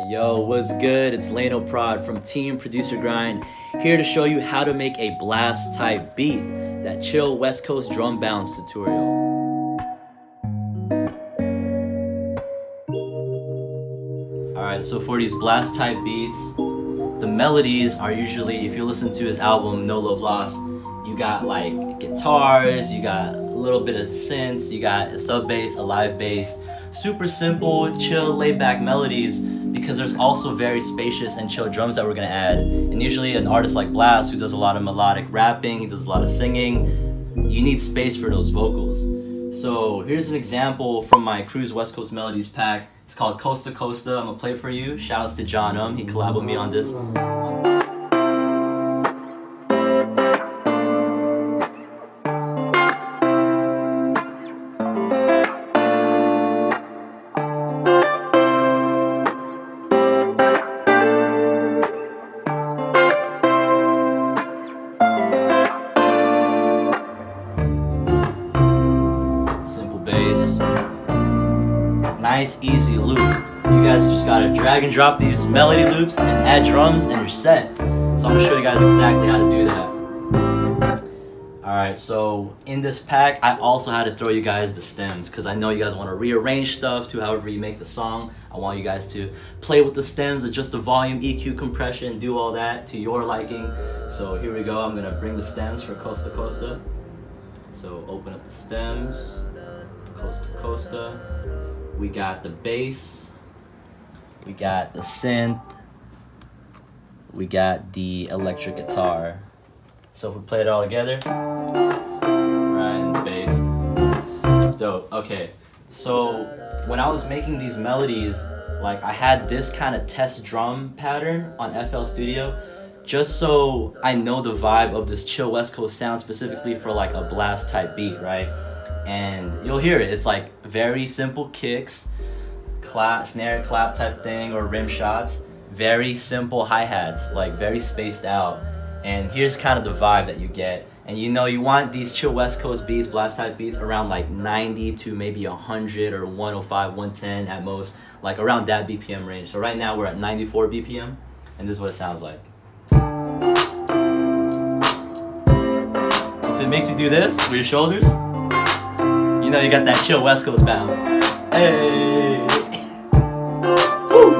Yo, what's good? It's LaynoProd from Team Producergrind, here to show you how to make a blast type beat, that chill West Coast drum bounce tutorial. Alright, so for these blast type beats, the melodies are usually, if you listen to his album No Love Lost, you got like guitars, you got a little bit of synths, you got a sub bass, a live bass, super simple, chill, laid back melodies, because there's also very spacious and chill drums that we're gonna add. And usually an artist like Blxst, who does a lot of melodic rapping, he does a lot of singing, you need space for those vocals. So here's an example from my Cruise Westcoast Melodies pack. It's called Costa Costa. I'm gonna play it for you. Shoutouts to John, he collabed with me on this. Nice easy loop. You guys just gotta drag and drop these melody loops and add drums and you're set. So I'm gonna show you guys exactly how to do that. Alright, so in this pack I also had to throw you guys the stems, because I know you guys want to rearrange stuff to however you make the song. I want you guys to play with the stems, adjust the volume, EQ, compression, do all that to your liking. So here we go. I'm gonna bring the stems for Costa Costa. So open up the stems, Costa Costa. We got the bass, we got the synth, we got the electric guitar. So if we play it all together, right, and the bass. Dope. Okay, so when I was making these melodies, like I had this kind of test drum pattern on FL Studio, just so I know the vibe of this chill West Coast sound, specifically for like a blast type beat, right? And you'll hear it. It's like very simple kicks, clap, snare clap type thing, or rim shots. Very simple hi-hats, like very spaced out. And here's kind of the vibe that you get. And you know, you want these chill West Coast beats, blast type beats, around like 90 to maybe 100 or 105, 110 at most, like around that BPM range. So right now we're at 94 BPM, and this is what it sounds like. If it makes you do this with your shoulders, you know you got that chill West Coast bounce. Hey! Woo!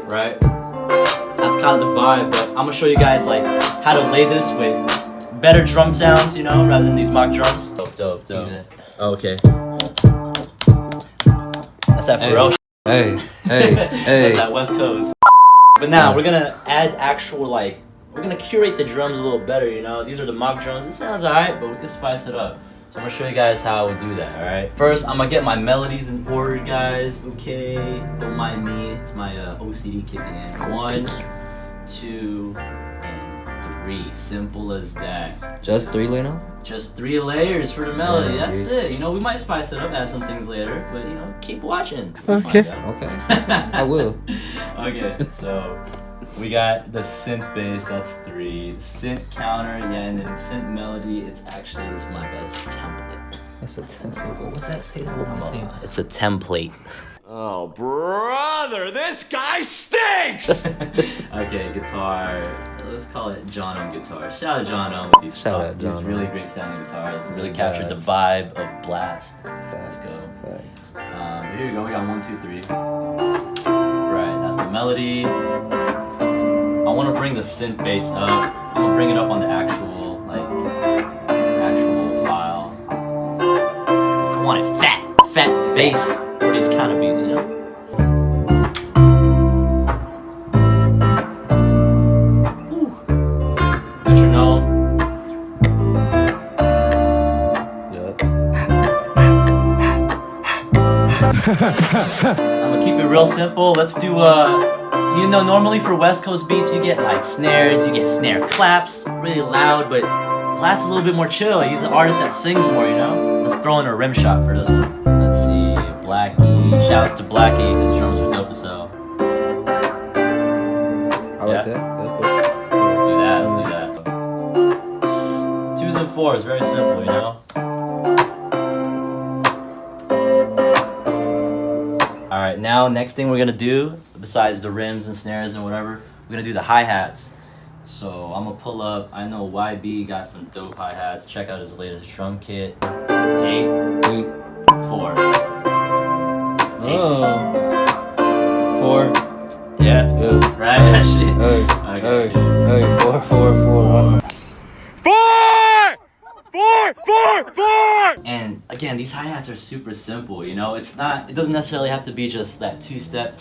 Right? That's kind of the vibe, but I'm gonna show you guys like how to lay this with better drum sounds, you know, rather than these mock drums. Dope. Okay. That's that Pharrell. Hey. That's that West Coast. But now we're gonna add actual like, we're gonna curate the drums a little better, you know. These are the mock drums. It sounds alright, but we can spice it up. So I'm gonna show you guys how we do that, alright? First, I'm gonna get my melodies in order, guys. Okay, don't mind me. It's my OCD kicking in. 1, 2, and 3. Simple as that. Just 3, Layno? Just 3 layers for the melody. Yeah, that's it. You know, we might spice it up, add some things later, but you know, keep watching. Okay. I will. Okay, so we got the synth bass, that's 3. The synth counter, yeah, and then synth melody, it's actually, this is my best template. That's a template. What was that? Say that one more time. It's a template. Oh, brother, this guy stinks! Okay, guitar. Let's call it John guitar. Shout out John with these really great sounding guitars. Really captured the vibe of Blxst. Let's go. Here we go, we got 1, 2, 3. Right, that's the melody. I want to bring the synth bass up. I'm gonna bring it up on the actual file. 'Cause I want it fat bass for these kind of beats, you know. Woo. Metronome. Yep. I'm gonna keep it real simple. Let's do you know, normally for West Coast beats, you get like snares, you get snare claps, really loud, but Blxst is a little bit more chill. He's an artist that sings more, you know? Let's throw in a rim shot for this one. Let's see, Blackie. Shouts to Blackie, his drums were dope as hell. I like that. That's cool. Let's do that. 2s and 4s, very simple, you know? right, now next thing we're gonna do, besides the rims and snares and whatever, we're gonna do the hi-hats. So I'm gonna pull up, I know YB got some dope hi-hats. Check out his latest drum kit. 8, 4. Oh. 4. Yeah. Right? That shit. Hey, 4, 4, 4. And again, these hi-hats are super simple, you know? It doesn't necessarily have to be just that 2-step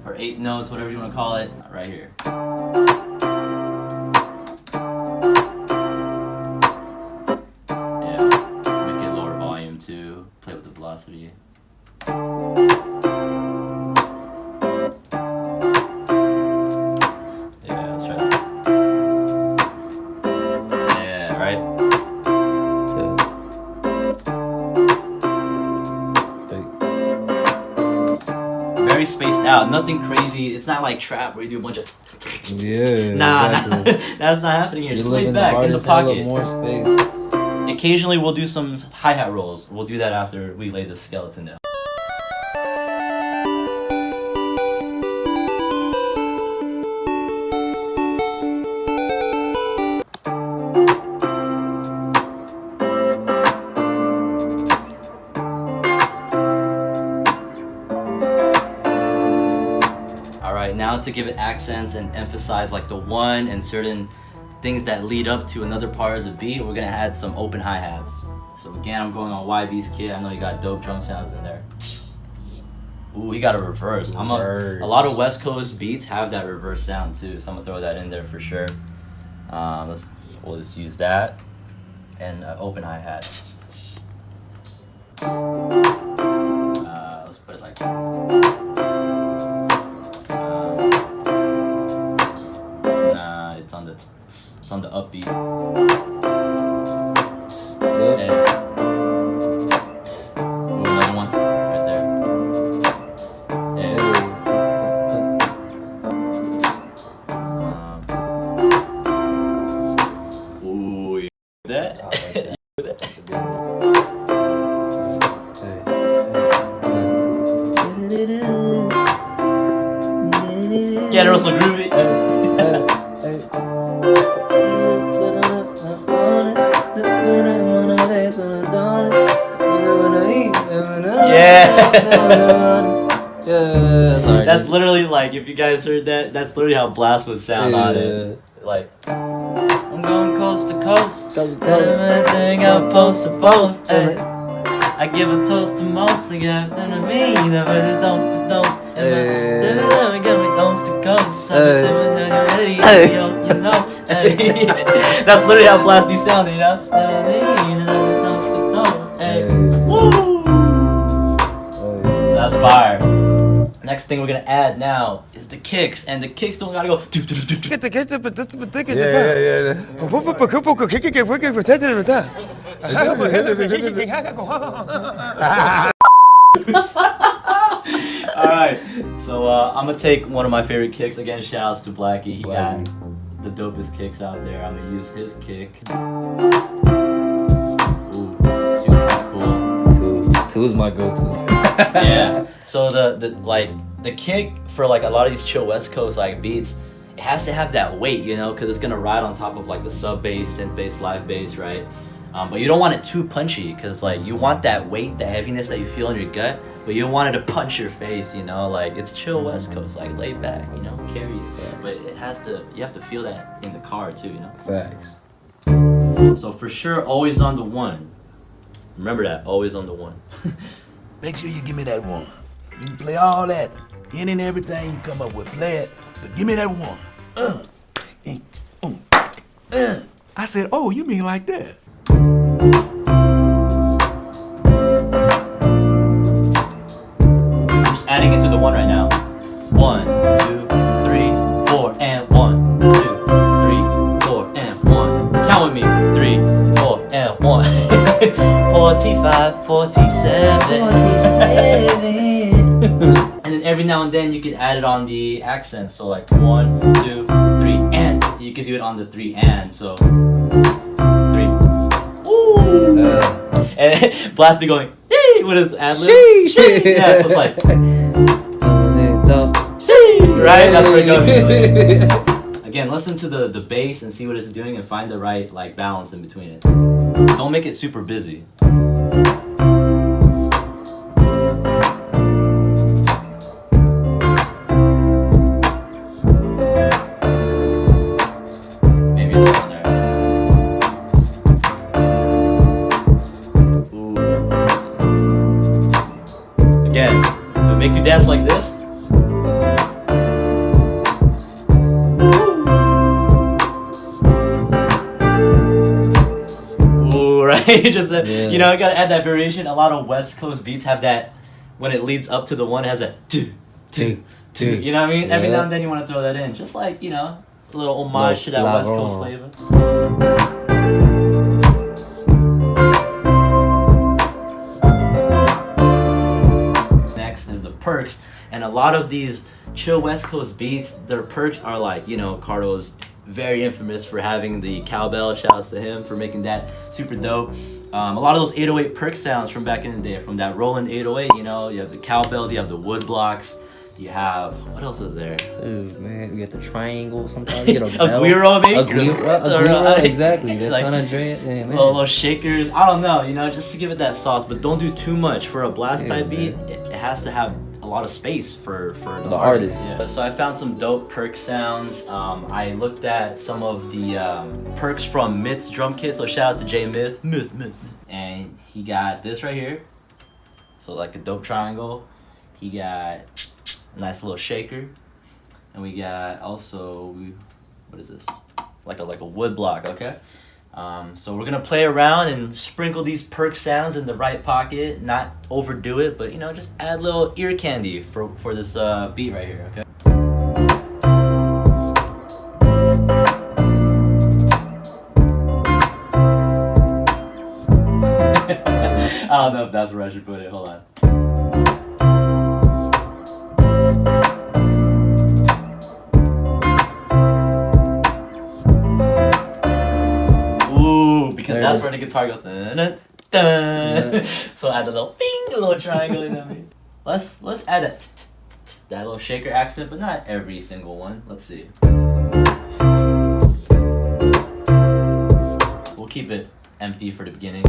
or 8 notes, whatever you want to call it. Right here. Yeah. Make it lower volume too. Play with the velocity. Yeah, let's try that. Yeah, right? Very spaced out, nothing crazy. It's not like trap where you do a bunch of nah, that's not happening here. Just lay back in the pocket. More space. Occasionally we'll do some hi-hat rolls. We'll do that after we lay the skeleton down. Now to give it accents and emphasize like the one and certain things that lead up to another part of the beat, we're gonna add some open hi-hats. So again, I'm going on YB's kit. I know you got dope drum sounds in there. Ooh, he got a reverse. A lot of West Coast beats have that reverse sound too, so I'm gonna throw that in there for sure. We'll just use that and open hi-hat. Let's put it like it's on the upbeat. Hey. Ooh, another one right there. Hey. Ooh, you hear that? I like that. Get it, Russell Groovy. That's literally like, if you guys heard that, that's literally how Blxst would sound on it. Like, I'm going coast to coast, everything I'm supposed to boast. I give a toast to most, I got to me, the very toast to toast. I give me toast to coast, you know. That's literally how Blxst be sounding, you know. Woo! That's fire. Next thing we're gonna add now is the kicks, and the kicks don't gotta go. Alright, so I'm gonna take one of my favorite kicks. Again, shout outs to Blackie. He got the dopest kicks out there. I'm gonna use his kick. Ooh, she was kinda cool. Two is my go-to. Yeah. So the kick for like a lot of these chill West Coast like beats, it has to have that weight, you know, because it's gonna ride on top of like the sub bass, synth bass, live bass, right? But you don't want it too punchy, because like you want that weight, that heaviness that you feel in your gut, but you don't want it to punch your face, you know. Like, it's chill West Coast, like lay back, you know, carry it. But it has to, you have to feel that in the car too, you know. Facts. So for sure, always on the one. Remember that, always on the one. Make sure you give me that one. You can play all that, any and everything you come up with, play it, but give me that one. I said, oh, you mean like that? I'm just adding it to the one right now. 1, 2, 3, 4, and 1, 2, 3, 4, and 1. Count with me. 3, 4, and 1. 45, 47. And then every now and then you could add it on the accent. So like 1, 2, 3, and. You could do it on the 3 and. So 3. Ooh. And Blxst be going, hey, with his ad lib. Yeah, so it's like. Right? That's where it goes usually. Again, listen to the bass and see what it's doing and find the right like balance in between it. Don't make it super busy. Maybe this one there. Ooh. Again, if it makes you dance like this. Just you know, you gotta add that variation. A lot of West Coast beats have that when it leads up to the one, it has that two. You know what I mean? Every now and then you want to throw that in, just like, you know, a little homage to that West Coast flavor. Next is the perks, and a lot of these chill West Coast beats, their perks are like, you know, Cardo's very infamous for having the cowbell. Shoutouts to him for making that super dope. A lot of those 808 perk sounds from back in the day, from that Roland 808, you know, you have the cowbells, you have the wood blocks, you have, what else is there? Man, you got the triangle sometimes, you get a bell. Guiro, maybe? A guiro, exactly. That's like, San Andreas. Yeah, man. Little shakers, I don't know, you know, just to give it that sauce, but don't do too much. For a blast type beat, it has to have a lot of space for the artist. Yeah. So I found some dope perk sounds. I looked at some of the perks from Myth's drum kit. So shout out to J Myth. And he got this right here. So like a dope triangle. He got a nice little shaker. And we got also, what is this? Like a wood block, okay? So we're gonna play around and sprinkle these perk sounds in the right pocket, not overdo it, but you know, just add a little ear candy for this beat right here, okay? I don't know if that's where I should put it, hold on. Because that's where the guitar goes. Dun, dun, dun. So add a little bing, a little triangle. You know what I mean? Let's add that little shaker accent, but not every single one. Let's see. We'll keep it empty for the beginning.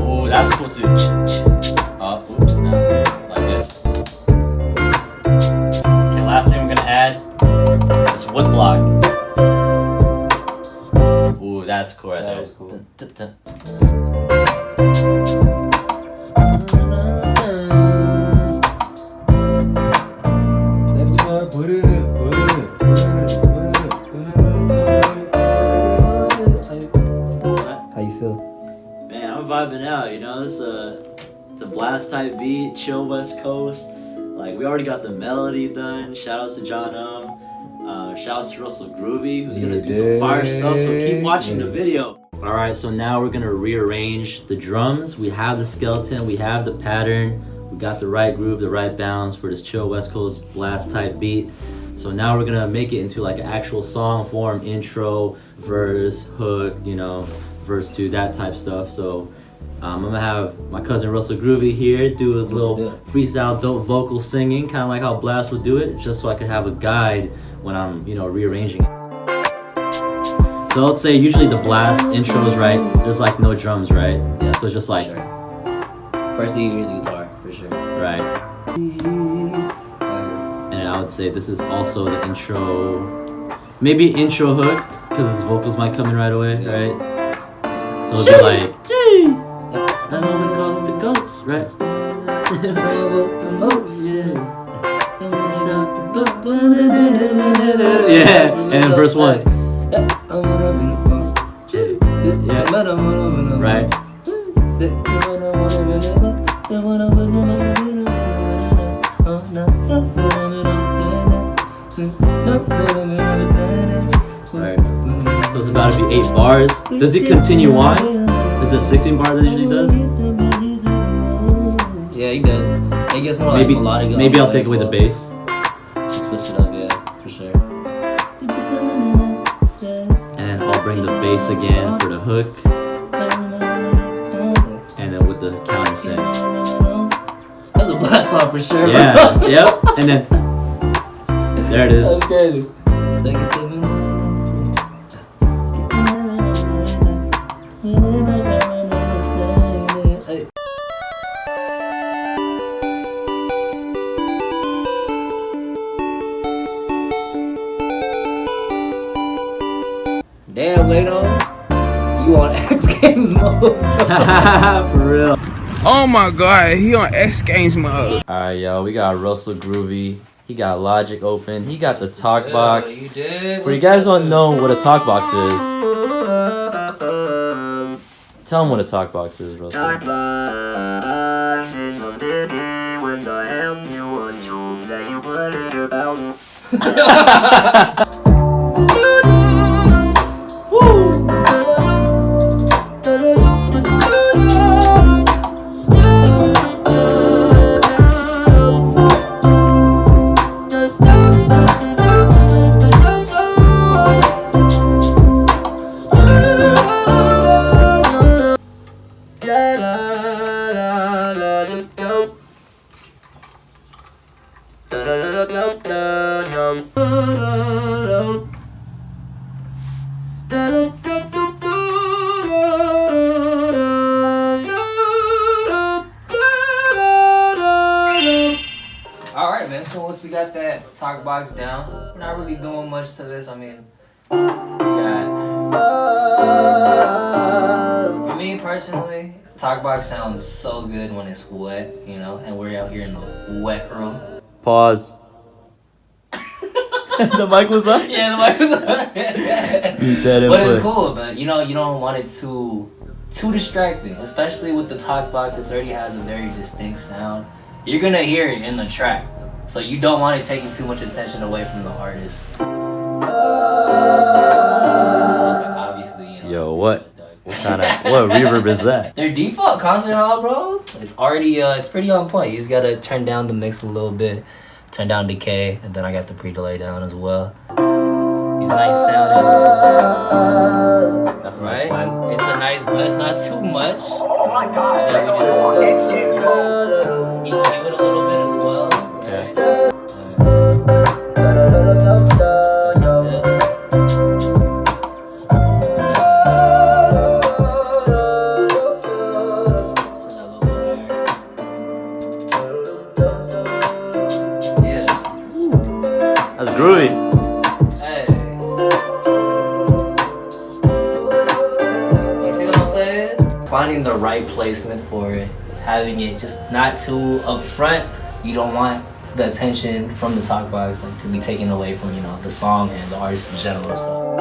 Oh, that's cool too. Oh, oops, no, like this. Okay, last thing we're gonna add this wood block. Ooh, that's cool right there. That was cool. How you feel? Man, I'm vibing out, you know, it's a blast type beat, chill West Coast. Like, we already got the melody done. Shout outs to John Shout out to Russell Groovy, who's gonna do some fire stuff, so keep watching the video. Alright, so now we're gonna rearrange the drums. We have the skeleton, we have the pattern, we got the right groove, the right balance for this chill West Coast blast type beat. So now we're gonna make it into like an actual song form, intro, verse, hook, you know, verse 2, that type stuff. So I'm gonna have my cousin Russell Groovy here do his little freestyle dope vocal singing, kind of like how Blxst would do it, just so I could have a guide when I'm, you know, rearranging it. So let's say usually the Blxst intros, right? There's like no drums, right? Yeah. So it's just like. First thing you hear is the guitar, for sure. Right. And I would say this is also the intro, maybe intro hook, because his vocals might come in right away, right? So it'll be like. I know it goes to ghost, right? Yeah, and verse 1. Yeah, right. So it's about to be 8 bars. Does he continue on? Is it 16 bar that he usually does? Yeah, he does. It gets more maybe, like melodic. Maybe I'll take away the bass. Switch it up, yeah, for sure. And I'll bring the bass again for the hook. And then with the counter set. That's a blast song for sure. Yeah. Yep. And then there it is. That's crazy. Take it to me. Damn, Layno, you on X Games mode? For real. Oh my god, he on X Games mode. Alright, yo, we got Russell Groovy. He got Logic open. He got the talkbox. You did. For you guys don't know what a talkbox is, tell them what a talkbox is, Russell. Talkbox is a mini with a M2 tube that you put in your mouth. Alright, man, so once we got that talk box down, we're not really doing much to this. I mean, we got, for me personally, talk box sounds so good when it's wet, you know, and we're out here in the wet room. Pause. The mic was on? Yeah, the mic was on. That But input. it's cool, but you know, you don't want it too distracting, especially with the talk box. It already has a very distinct sound. You're gonna hear it in the track, so you don't want it taking too much attention away from the artist. Okay, obviously, you know. Yo, it's too what? much, dog. What reverb is that? Their default concert hall, bro. It's already it's pretty on point. You just gotta turn down the mix a little bit, turn down decay, and then I got the pre-delay down as well. He's nice sounding. That's a Right? nice blend. It's a nice blend. It's not too much. Oh my god, Then we just EQ it a little bit as well. Yeah. That's groovy. Hey. You see what I'm saying? Finding the right placement for it, having it just not too up front. You don't want the attention from the talk box like to be taken away from, you know, the song and the artist in general. So